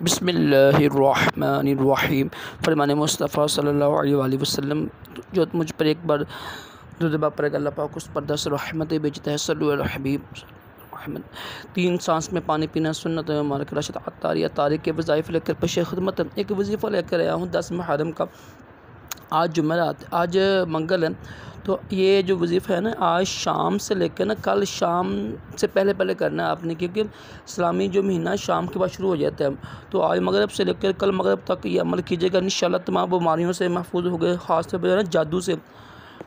बिस्मिल्लाहिर्रहमानिर्रहीम। फरमान मुस्तफ़ा सल्लल्लाहु अलैहि वसल्लम, जो मुझ पर एक बार रुतबा पर अल्लाह पाक उस पर 10 रहमतें भेजता है। सल्लल्लाहु अलैहि हबीब मोहम्मद। 3 सांस में पानी पीना सुन्नत है। मालिक राशिद अत्तारी तारीख के वज़ाइफ लेकर पेश खिदमत एक वजीफ़ा लेकर आया हूँ 10 मुहर्रम का। आज जुमेरात, आज मंगल है, तो ये जो वजीफ़ा है ना, आज शाम से लेकर ना कल शाम से पहले करना है आपने, क्योंकि इस्लामी जो महीना शाम के बाद शुरू हो जाता है। तो आज मगरब से लेकर कल मगरब तक ये अमल कीजिएगा। इंशाल्लाह तमाम बीमारियों से महफूज हो गए, ख़ास तौर पर ना जादू से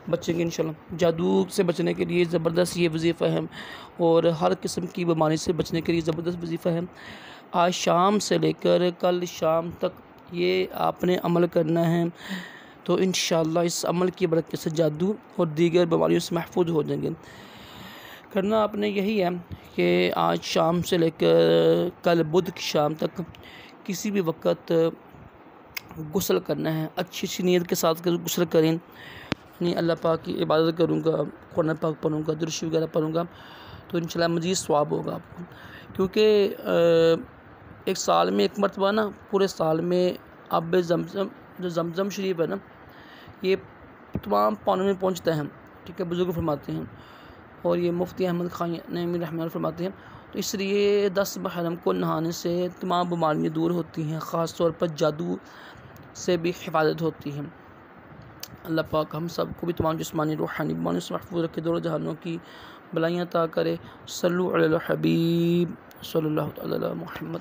बचेंगे इंशाल्लाह। जादू से बचने के लिए ज़बरदस्त ये वजीफ़ा है और हर किस्म की बीमारी से बचने के लिए ज़बरदस्त वजीफ़ा है। आज शाम से लेकर कल शाम तक ये आपने अमल करना है, तो इंशाअल्लाह इस अमल की बरकत से जादू और दीगर बीमारियों से महफूज हो जाएंगे। करना आपने यही है कि आज शाम से लेकर कल बुध की शाम तक किसी भी वक्त गुस्ल करना है। अच्छी अच्छी नीयत के साथ गुस्ल करें। नहीं, अल्लाह पाक की इबादत करूँगा, कुरान पाक पढ़ूँगा, दुरूद शरीफ वगैरह पढ़ूँगा, तो इंशाल्लाह मज़ीद सवाब होगा आपको। क्योंकि एक साल में एक मरतबा ना, पूरे साल में अब ज़मज़म जो ज़मज़म शरीफ है ना, ये तमाम पानों में पहुँचता है। ठीक है, बुज़ुर्ग फरमाते हैं, और ये मुफ्ती अहमद खान नईमी रहमान फरमाते हैं। तो इसलिए 10 मुहर्रम को नहाने से तमाम बीमारियाँ दूर होती हैं, ख़ास तौर पर जादू से भी हिफाजत होती है। अल्लाह पाक हम सब को भी तमाम जिस्मानी रूहानी बीमारियों से महफूज रखे, दोनों जहानों की भलाइयाँ अता करे। सल्लल्लाहु अलैहि हबीब सल्लल्लाहु अलैहि मुहम्मद।